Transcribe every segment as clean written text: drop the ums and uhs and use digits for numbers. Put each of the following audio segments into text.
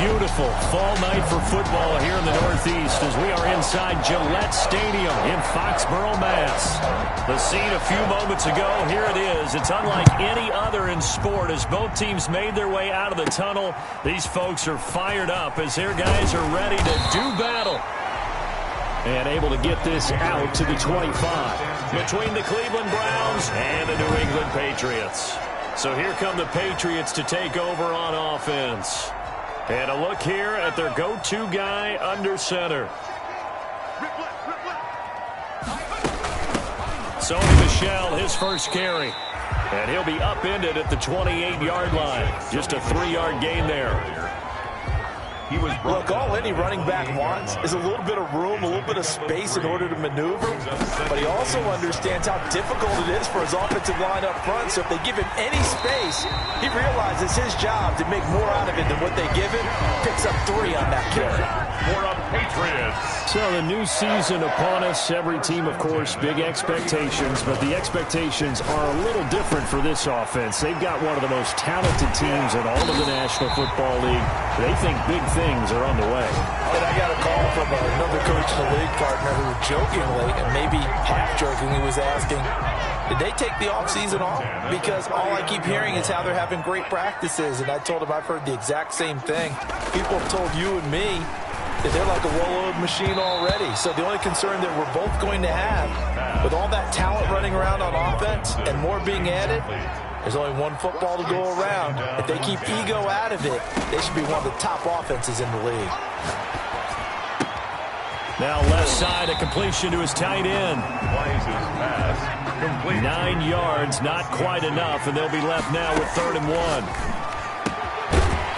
beautiful fall night for football here in the Northeast as we are inside Gillette Stadium in Foxborough, Mass. The scene a few moments ago, here it is. It's unlike any other in sport as both teams made their way out of the tunnel. These folks are fired up as their guys are ready to do battle. And able to get this out to the 25 between the Cleveland Browns and the New England Patriots. So here come the Patriots to take over on offense. And a look here at their go-to guy under center. Sony Michel, his first carry. And he'll be upended at the 28-yard line. Just a 3-yard gain there. Look, all any running back wants is a little bit of room, a little bit of space in order to maneuver. But he also understands how difficult it is for his offensive line up front. So if they give him any space, he realizes his job to make more out of it than what they give him. Picks up 3 on that carry. For the Patriots. So the new season upon us. Every team, of course, big expectations. But the expectations are a little different for this offense. They've got one of the most talented teams in all of the National Football League. They think big things are on the way. And I got a call from another coach in the league partner who jokingly, and maybe half-jokingly, was asking, did they take the offseason off? Because all I keep hearing is how they're having great practices. And I told him I've heard the exact same thing. People have told you and me that they're like a well-oiled machine already. So the only concern that we're both going to have, with all that talent running around on offense and more being added, there's only one football to go around. If they keep ego out of it, they should be one of the top offenses in the league. Now left side, a completion to his tight end. 9 yards, not quite enough, and they'll be left now with 3rd and 1.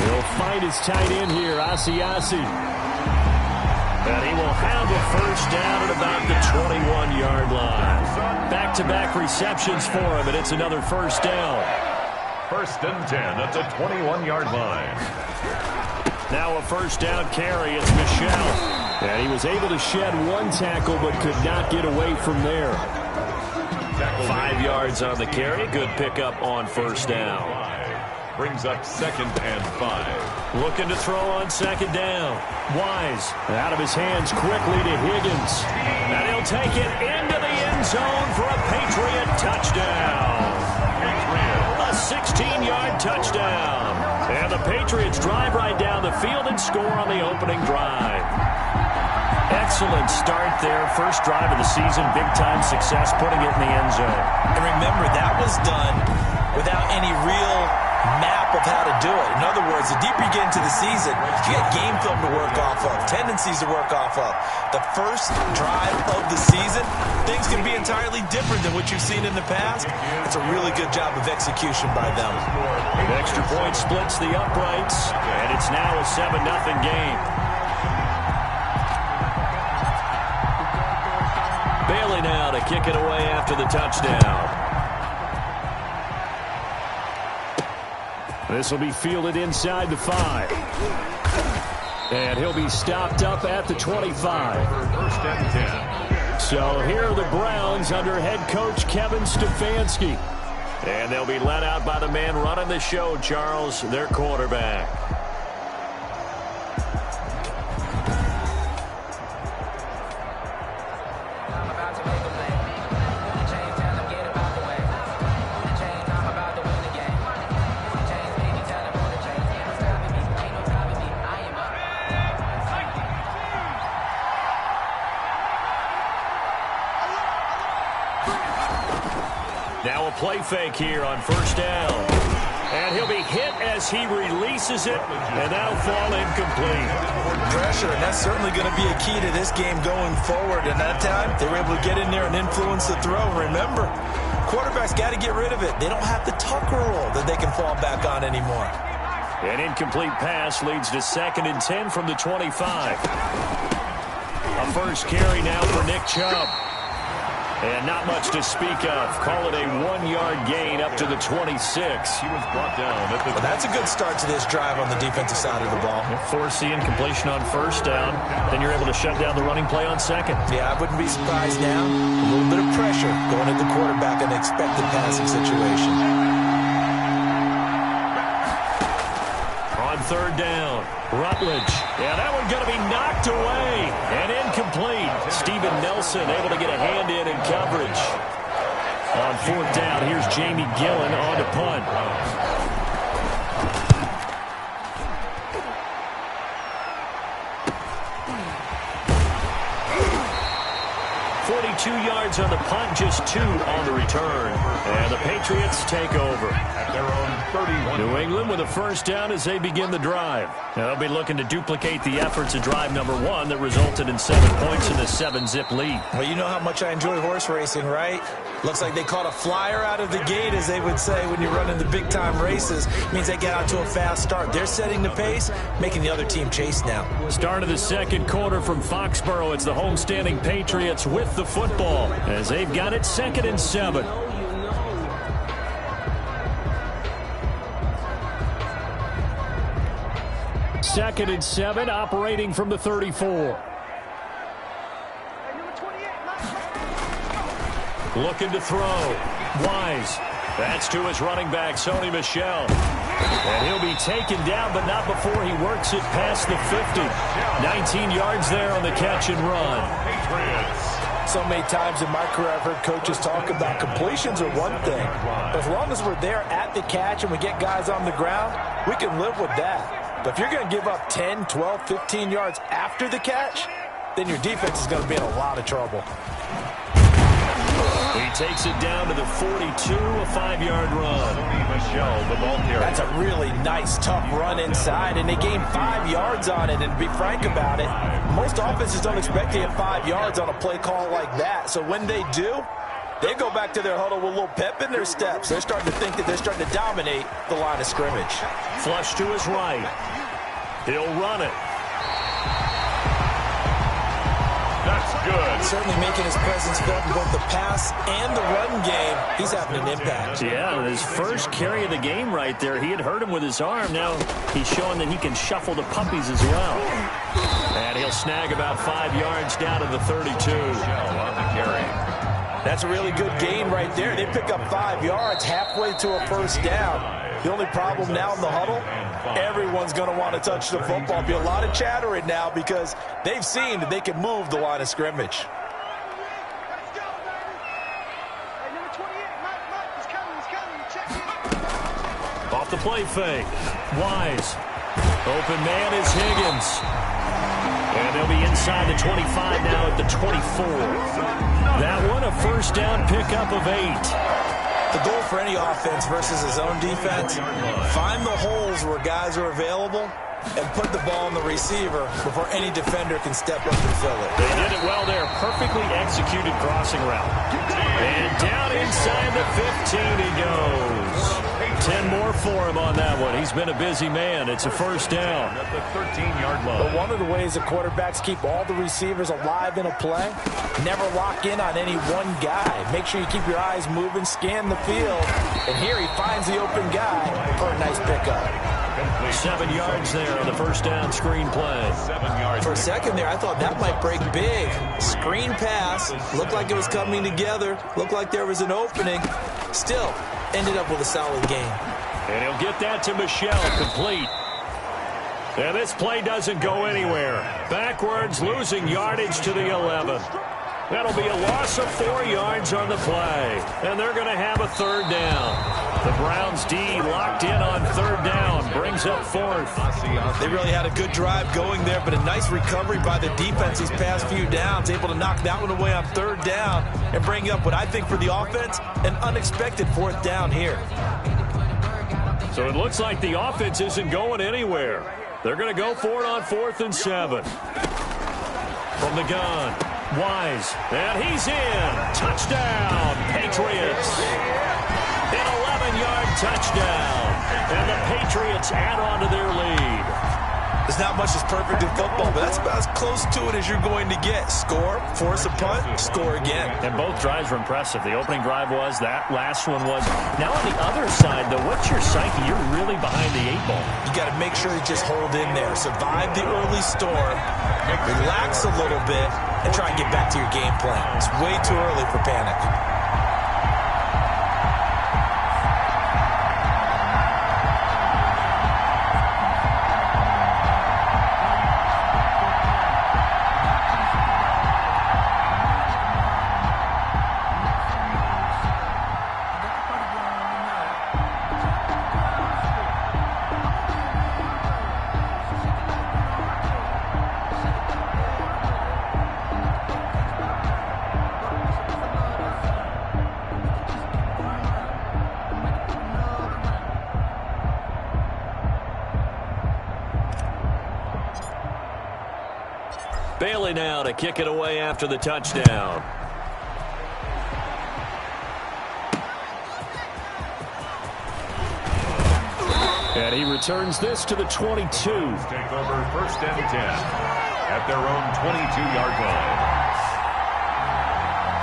He'll find his tight end here, Asiasi. And he will have a first down at about the 21-yard line. Back-to-back receptions for him, and it's another first down. 1st and 10 at the 21-yard line. Now a first down carry. It's Michel. And he was able to shed 1 tackle but could not get away from there. 5 yards on the carry. Good pickup on first down. Brings up 2nd and 5. Looking to throw on 2nd down. Wise out of his hands quickly to Higgins. And he'll take it into the end zone for a Patriot touchdown. A 16-yard touchdown. And the Patriots drive right down the field and score on the opening drive. Excellent start there. First drive of the season. Big-time success putting it in the end zone. And remember, that was done without any real map of how to do it. In other words, the deeper you get into the season, you got game film to work off of, tendencies to work off of. The first drive of the season, things can be entirely different than what you've seen in the past. It's a really good job of execution by them. An extra point splits the uprights, and it's now a 7-0 game. Bailey now to kick it away after the touchdown. This will be fielded inside the 5. And he'll be stopped up at the 25. 1st and 10. So here are the Browns under head coach Kevin Stefanski. And they'll be led out by the man running the show, Charles, their quarterback. Now a play fake here on first down. And he'll be hit as he releases it, and that'll fall incomplete. Pressure, and that's certainly going to be a key to this game going forward. And that time, they were able to get in there and influence the throw. Remember, quarterbacks got to get rid of it. They don't have the Tucker rule that they can fall back on anymore. An incomplete pass leads to 2nd and 10 from the 25. A first carry now for Nick Chubb. And not much to speak of. Call it a 1-yard gain up to the 26. He was brought down at the... Well, that's a good start to this drive on the defensive side of the ball. Forcing completion on first down. Then you're able to shut down the running play on 2nd. Yeah, I wouldn't be surprised now. A little bit of pressure going at the quarterback in an expected passing situation. On third down. Rutledge. Yeah, that one going to be knocked away and incomplete. Steven Nelson able to get a hand in coverage. On fourth down, here's Jamie Gillen on to punt. 42 yards on the punt, just 2 on the return. And the Patriots take over. At their own 31. New England with a first down as they begin the drive. Now they'll be looking to duplicate the efforts of drive number 1 that resulted in 7 points in the 7-zip lead. Well, you know how much I enjoy horse racing, right? Looks like they caught a flyer out of the gate, as they would say when you're running the big-time races. It means they get out to a fast start. They're setting the pace, making the other team chase now. Start of the second quarter from Foxborough. It's the homestanding Patriots with the football as they've got it 2nd and 7. Second and 7, operating from the 34. Looking to throw. Wise. That's to his running back, Sony Michel. And he'll be taken down, but not before he works it past the 50. 19 yards there on the catch and run. So many times in my career I've heard coaches talk about completions are one thing. But as long as we're there at the catch and we get guys on the ground, we can live with that. But if you're going to give up 10, 12, 15 yards after the catch, then your defense is going to be in a lot of trouble. He takes it down to the 42, a 5-yard run. Michel, the ball carrier. That's a really nice, tough run inside, and they gained 5 yards on it. And to be frank about it, most offenses don't expect to get 5 yards on a play call like that. So when they do, they go back to their huddle with a little pep in their steps. They're starting to think that they're starting to dominate the line of scrimmage. Flush to his right. He'll run it. That's good. Certainly making his presence felt in both the pass and the run game. He's having an impact. Yeah, his first carry of the game right there. He had hurt him with his arm. Now he's showing that he can shuffle the puppies as well. And he'll snag about 5 yards down to the 32. On the carry. That's a really good gain right there. They pick up 5 yards halfway to a first down. The only problem now in the huddle, everyone's going to want to touch the football. There'll be a lot of chattering now because they've seen that they can move the line of scrimmage. Off the play fake. Wise. Open man is Higgins. And they'll be inside the 25 now at the 24. That one a first down pickup of 8. The goal for any offense versus his own defense, find the holes where guys are available and put the ball in the receiver before any defender can step up and fill it. They did it well there. Perfectly executed crossing route. And down inside the 15 he goes. 10 more for him on that one. He's been a busy man. It's a first down. At the 13-yard line. But one of the ways that quarterbacks keep all the receivers alive in a play, never lock in on any one guy. Make sure you keep your eyes moving, scan the field. And here he finds the open guy for a nice pickup. 7 yards there on the first down screen play. 7 yards. For a second there, I thought that might break big. Screen pass. Looked like it was coming together. Looked like there was an opening. Still, ended up with a solid game. And he'll get that to Michel, complete. And this play doesn't go anywhere. Backwards, losing yardage to the 11. That'll be a loss of 4 yards on the play. And they're going to have a third down. The Browns D locked in on third down. Brings up fourth. They really had a good drive going there, but a nice recovery by the defense these past few downs. Able to knock that one away on third down and bring up what I think for the offense, an unexpected fourth down here. So it looks like the offense isn't going anywhere. They're going to go for it on 4th and 7. From the gun, Wise. And he's in. Touchdown, Patriots. An 11-yard touchdown. And the Patriots add on to their lead. There's not much that's perfect in football, but that's about as close to it as you're going to get. Score, force a punt, score again. And both drives were impressive. The opening drive was, that last one was. Now on the other side, though, what's your psyche? You're really behind the 8 ball. You got to make sure you just hold in there. Survive the early storm, relax a little bit, and try and get back to your game plan. It's way too early for panic. Bailey now to kick it away after the touchdown. And he returns this to the 22. Take over 1st and 10 at their own 22-yard line.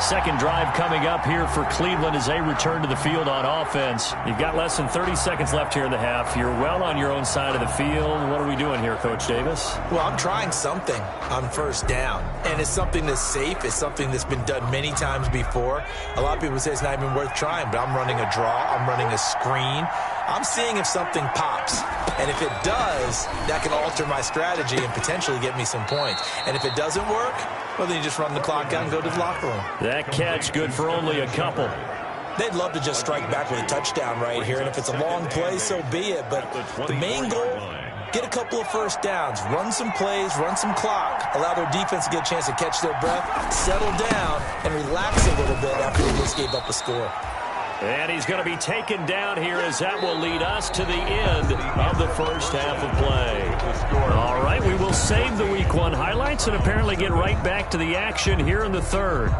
Second drive coming up here for Cleveland as they return to the field on offense. You've got less than 30 seconds left here in the half. You're well on your own side of the field. What are we doing here, Coach Davis? Well, I'm trying something on 1st down, and it's something that's safe. It's something that's been done many times before. A lot of people say it's not even worth trying, but I'm running a draw. I'm running a screen. I'm seeing if something pops, and if it does, that can alter my strategy and potentially get me some points. And if it doesn't work, well, then you just run the clock out and go to the locker room. That catch good for only a couple. They'd love to just strike back with a touchdown right here, and if it's a long play, so be it. But the main goal, get a couple of 1st downs, run some plays, run some clock, allow their defense to get a chance to catch their breath, settle down, and relax a little bit after they just gave up a score. And he's going to be taken down here as that will lead us to the end of the first half of play. All right, we will save the Week 1 highlights and apparently get right back to the action here in the third.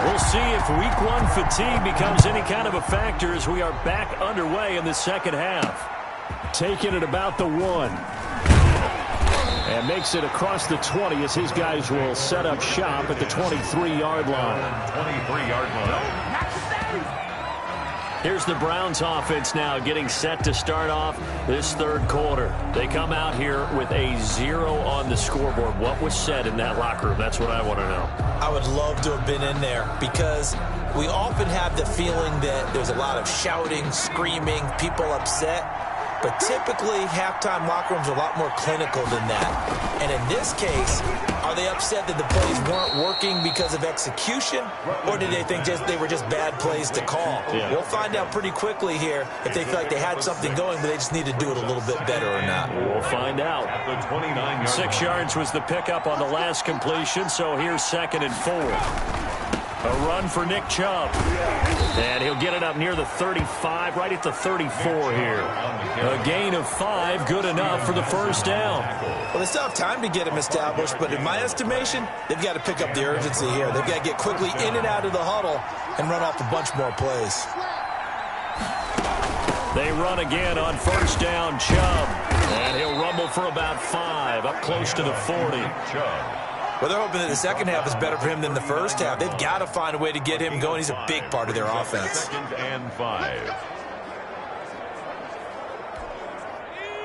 We'll see if Week 1 fatigue becomes any kind of a factor as we are back underway in the second half. Taking it about the 1. And makes it across the 20 as his guys will set up shop at the 23-yard line. 23-yard line. Here's the Browns offense now getting set to start off this third quarter. They come out here with a 0 on the scoreboard. What was said in that locker room? That's what I want to know. I would love to have been in there because we often have the feeling that there's a lot of shouting, screaming, people upset. But typically, halftime locker rooms are a lot more clinical than that. And in this case, are they upset that the plays weren't working because of execution? Or did they think they were just bad plays to call? Yeah. We'll find out pretty quickly here if they feel like they had something going, but they just need to do it a little bit better or not. We'll find out. The 29-yard 6 yards was the pickup on the last completion, so here's 2nd and 4. A run for Nick Chubb. And he'll get it up near the 35, right at the 34 here. A gain of 5, good enough for the first down. Well, they still have time to get him established, but in my estimation, they've got to pick up the urgency here. They've got to get quickly in and out of the huddle and run off a bunch more plays. They run again on first down, Chubb. And he'll rumble for about 5, up close to the 40. Chubb. Well, they're hoping that the second half is better for him than the first half. They've got to find a way to get him going. He's a big part of their offense. 2nd and 5.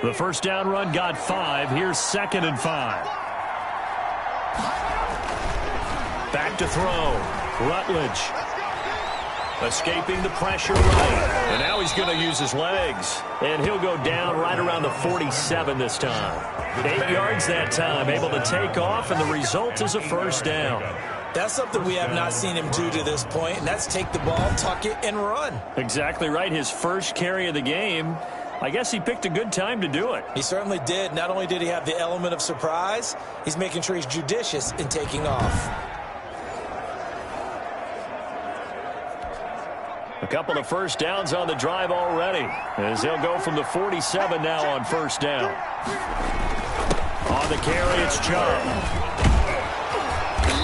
The first down run got 5. Here's 2nd and 5. Back to throw. Rutledge. Escaping the pressure right. And now he's going to use his legs. And he'll go down right around the 47 this time. 8 yards that time, able to take off, and the result is a first down. That's something we have not seen him do to this point, and that's take the ball, tuck it, and run. Exactly right. His first carry of the game. I guess he picked a good time to do it. He certainly did. Not only did he have the element of surprise, he's making sure he's judicious in taking off. A couple of first downs on the drive already, as they'll go from the 47 now on first down. On the carry, it's Chubb.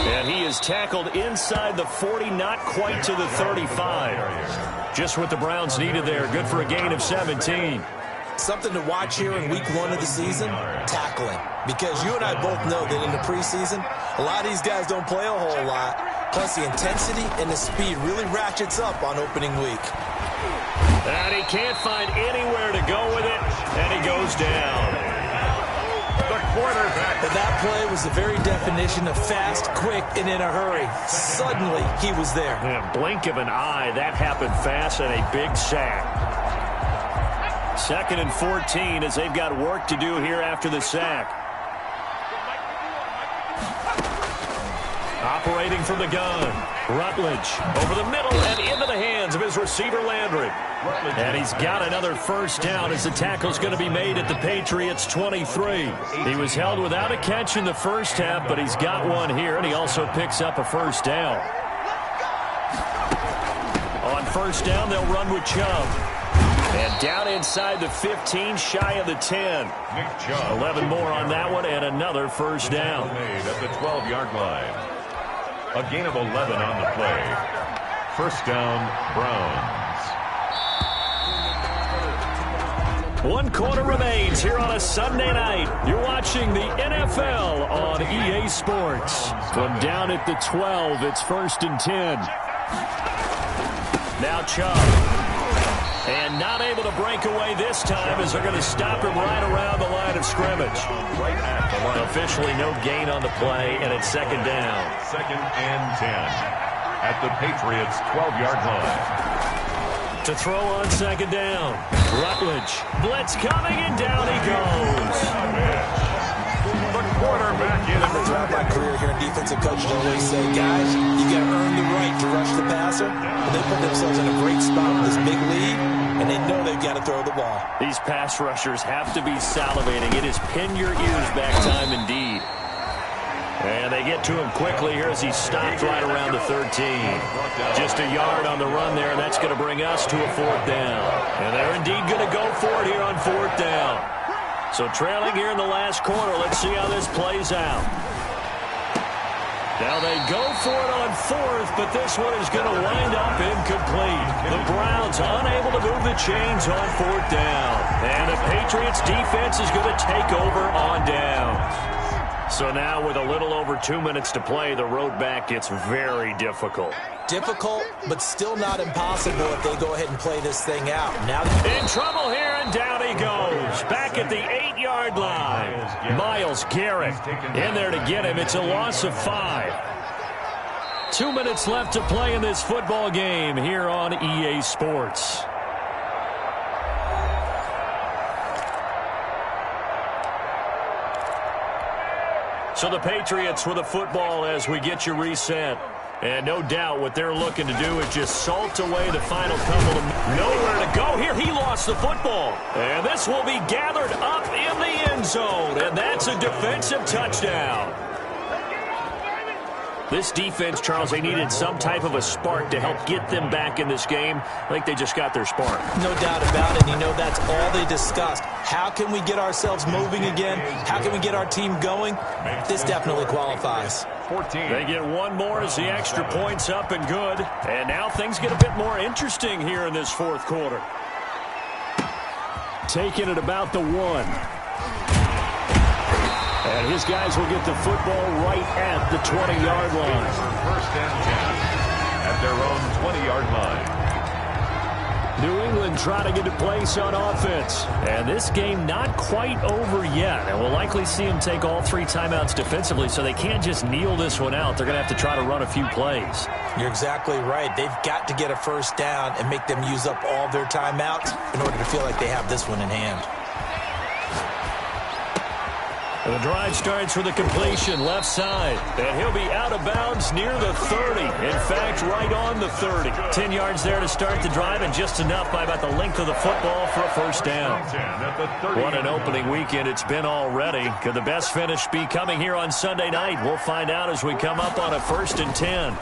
And he is tackled inside the 40, not quite to the 35. Just what the Browns needed there. Good for a gain of 17. Something to watch here in week 1 of the season, tackling. Because you and I both know that in the preseason, a lot of these guys don't play a whole lot. Plus, the intensity and the speed really ratchets up on opening week. And he can't find anywhere to go with it, and he goes down. The quarterback. But that play was the very definition of fast, quick, and in a hurry. Suddenly, he was there. Yeah, blink of an eye, that happened fast, and a big sack. 2nd and 14 as they've got work to do here after the sack. Operating from the gun, Rutledge over the middle and into the hands of his receiver, Landry. And he's got another first down as the tackle's going to be made at the Patriots' 23. He was held without a catch in the first half, but he's got one here, and he also picks up a first down. On first down, they'll run with Chubb. And down inside the 15, shy of the 10. 11 more on that one, and another first down. Made at the 12-yard line. A gain of 11 on the play. First down, Browns. 1 quarter remains here on a Sunday night. You're watching the NFL on EA Sports. From down at the 12, it's 1st and 10. Now Chubb. And not able to break away this time as they're going to stop him right around the line of scrimmage. Right at the line. Officially no gain on the play, and it's 2nd down. 2nd and 10 at the Patriots' 12-yard line. To throw on 2nd down. Rutledge. Blitz coming, and down he goes. The quarterback in. Throughout my career here in defensive coaches always say, guys, you got to earn the right to rush the passer. And they put themselves in a great spot with this big lead, and they know they've got to throw the ball. These pass rushers have to be salivating. It is pin your ears back time indeed. And they get to him quickly here as he stopped right around the 13. Just a yard on the run there, and that's going to bring us to a 4th down. And they're indeed going to go for it here on 4th down. So trailing here in the last quarter, let's see how this plays out. Now they go for it on 4th, but this one is going to wind up incomplete. The Browns unable to move the chains on 4th down. And the Patriots defense is going to take over on downs. So now with a little over 2 minutes to play, the road back gets very difficult. Difficult, but still not impossible if they go ahead and play this thing out. Now in trouble here, and down he goes. Back at the 8-yard line. Myles Garrett in there to get him. It's a loss of 5. 2 minutes left to play in this football game here on EA Sports. So the Patriots with the football as we get you reset. And no doubt what they're looking to do is just salt away the final couple of minutes. Nowhere to go here. He lost the football. And this will be gathered up in the end zone. And that's a defensive touchdown. This defense, Charles, they needed some type of a spark to help get them back in this game. I think they just got their spark. No doubt about it. You know, that's all they discussed. How can we get ourselves moving again? How can we get our team going? This definitely qualifies. 14. They get one more as the extra point's up and good. And now things get a bit more interesting here in this 4th quarter. Taking it about the 1. And his guys will get the football right at the 20-yard line. First and 10 at their own 20-yard line. New England trying to get a place on offense. And this game not quite over yet. And we'll likely see them take all 3 timeouts defensively, so they can't just kneel this one out. They're going to have to try to run a few plays. You're exactly right. They've got to get a first down and make them use up all their timeouts in order to feel like they have this one in hand. The drive starts with a completion left side, and he'll be out of bounds near the 30. In fact, right on the 30. 10 yards there to start the drive, and just enough by about the length of the football for a first down. What an opening weekend it's been already. Could the best finish be coming here on Sunday night? We'll find out as we come up on a 1st and 10.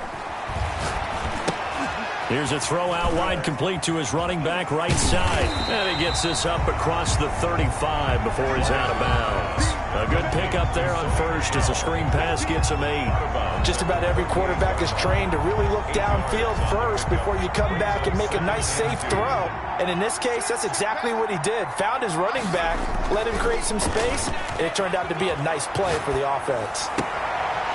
Here's a throw out wide, complete to his running back right side. And he gets this up across the 35 before he's out of bounds. A good pickup there on first as a screen pass gets him 8. Just about every quarterback is trained to really look downfield first before you come back and make a nice, safe throw. And in this case, that's exactly what he did. Found his running back, let him create some space, and it turned out to be a nice play for the offense.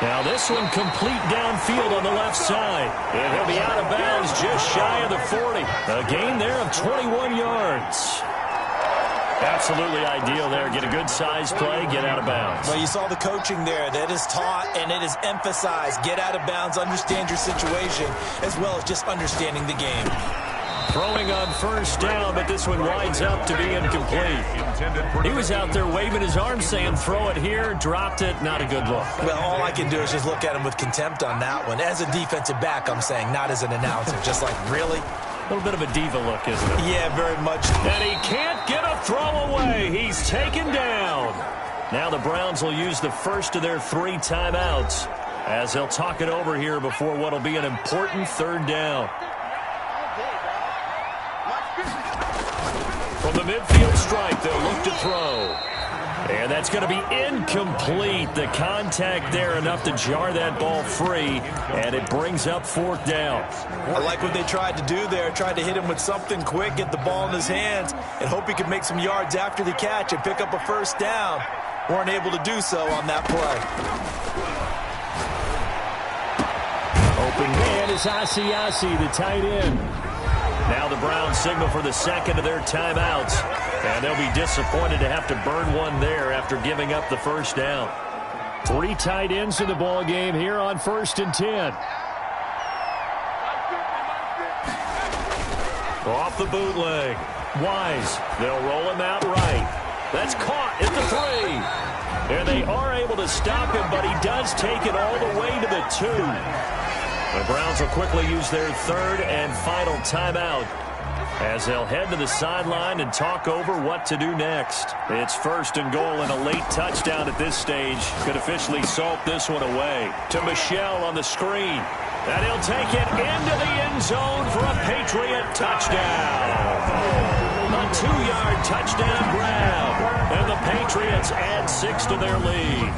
Now this one complete downfield on the left side. And he'll be out of bounds just shy of the 40. A gain there of 21 yards. Absolutely ideal there. Get a good size play, get out of bounds. Well, you saw the coaching there. That is taught and it is emphasized. Get out of bounds, understand your situation, as well as just understanding the game. Throwing on first down, but this one winds up to be incomplete. He was out there waving his arms saying, throw it here, dropped it, not a good look. Well, all I can do is just look at him with contempt on that one. As a defensive back, I'm saying, not as an announcer. Just like, really? A little bit of a diva look, isn't it? Yeah, very much. And he can't get a throw away. He's taken down. Now the Browns will use the first of their 3 timeouts as they'll talk it over here before what will be an important 3rd down. From the midfield strike, they'll look to throw. And that's going to be incomplete. The contact there enough to jar that ball free, and it brings up 4th down. I like what they tried to do there. Tried to hit him with something quick, get the ball in his hands, and hope he could make some yards after the catch and pick up a 1st down. Weren't able to do so on that play. Open man is Asiasi, the tight end. Now the Browns signal for the 2nd of their timeouts. And they'll be disappointed to have to burn one there after giving up the 1st down. 3 tight ends in the ball game here on 1st and 10. Off the bootleg. Wise. They'll roll him out right. That's caught at the 3. And they are able to stop him, but he does take it all the way to the 2. The Browns will quickly use their 3rd and final timeout as they'll head to the sideline and talk over what to do next. It's 1st and goal, and a late touchdown at this stage could officially salt this one away. To Michel on the screen. And he'll take it into the end zone for a Patriot touchdown. A 2-yard touchdown grab. And the Patriots add 6 to their lead.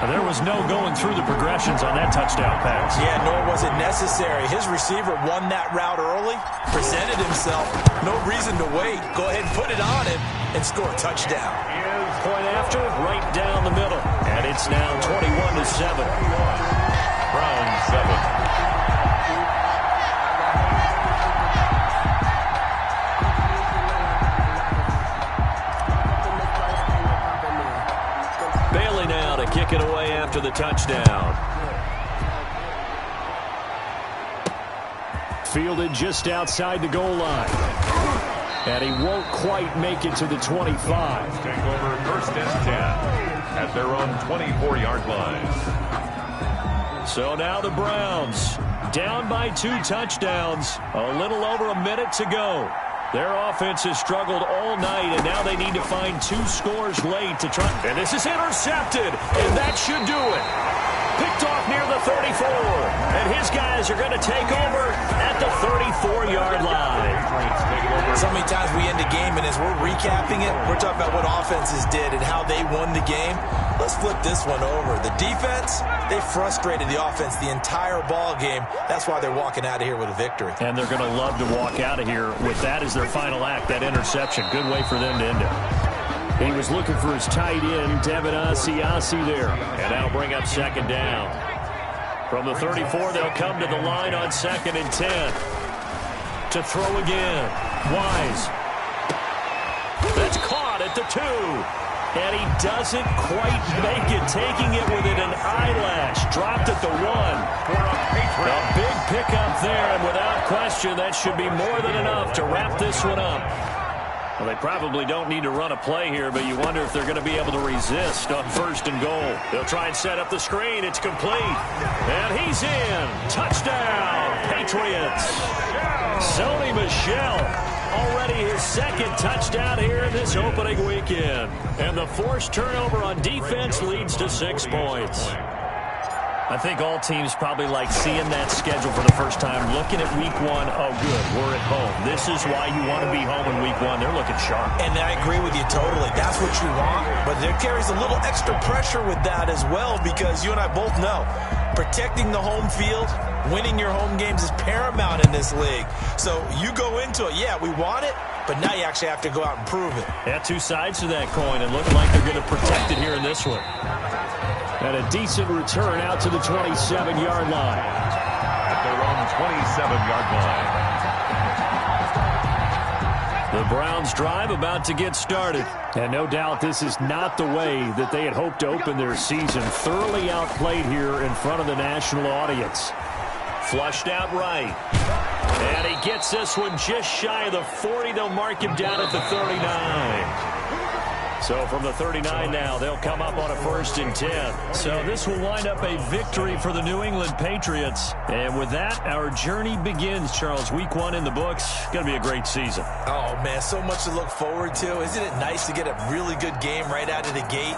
There was no going through the progressions on that touchdown pass. Yeah, nor was it necessary. His receiver won that route early, presented himself. No reason to wait. Go ahead and put it on him and score a touchdown. Point after, right down the middle. And it's now 21-7. Browns 7. Kick it away after the touchdown. Fielded just outside the goal line. And he won't quite make it to the 25. Take over 1st and 10 at their own 24-yard line. So now the Browns down by 2 touchdowns. A little over a minute to go. Their offense has struggled all night, and now they need to find 2 scores late to try. And this is intercepted, and that should do it. Picked off near the 34, and his guys are going to take over at the 34-yard line. So many times we end a game, and as we're recapping it, we're talking about what offenses did and how they won the game. Let's flip this one over. The defense, they frustrated the offense the entire ball game. That's why they're walking out of here with a victory. And they're going to love to walk out of here with that as their final act, that interception. Good way for them to end it. He was looking for his tight end, Devin Asiasi there. And that'll bring up 2nd down. From the 34, they'll come to the line on 2nd and 10. To throw again. Wise. That's caught at the 2. And he doesn't quite make it, taking it within an eyelash. Dropped at the 1. A big pickup there, and without question, that should be more than enough to wrap this one up. Well, they probably don't need to run a play here, but you wonder if they're going to be able to resist on 1st and goal. They'll try and set up the screen. It's complete. And he's in. Touchdown, Patriots. Sony Michel. Already his 2nd touchdown here in this opening weekend. And the forced turnover on defense leads to 6 points. I think all teams probably like seeing that schedule for the first time, looking at week 1. Oh, good, we're at home. This is why you want to be home in week 1. They're looking sharp. And I agree with you totally. That's what you want. But there carries a little extra pressure with that as well, because you and I both know protecting the home field, winning your home games is paramount in this league. So you go into it, yeah, we want it, but now you actually have to go out and prove it. Yeah, 2 sides to that coin, and looking like they're going to protect it here in this one. And a decent return out to the 27-yard line. At their own 27-yard line. The Browns drive about to get started. And no doubt this is not the way that they had hoped to open their season. Thoroughly outplayed here in front of the national audience. Flushed out right. gets this one just shy of the 40. They'll mark him down at the 39. So from the 39 now, they'll come up on a 1st and 10. So this will wind up a victory for the New England Patriots. And with that, our journey begins, Charles. Week 1 in the books. Going to be a great season. Oh, man, so much to look forward to. Isn't it nice to get a really good game right out of the gate?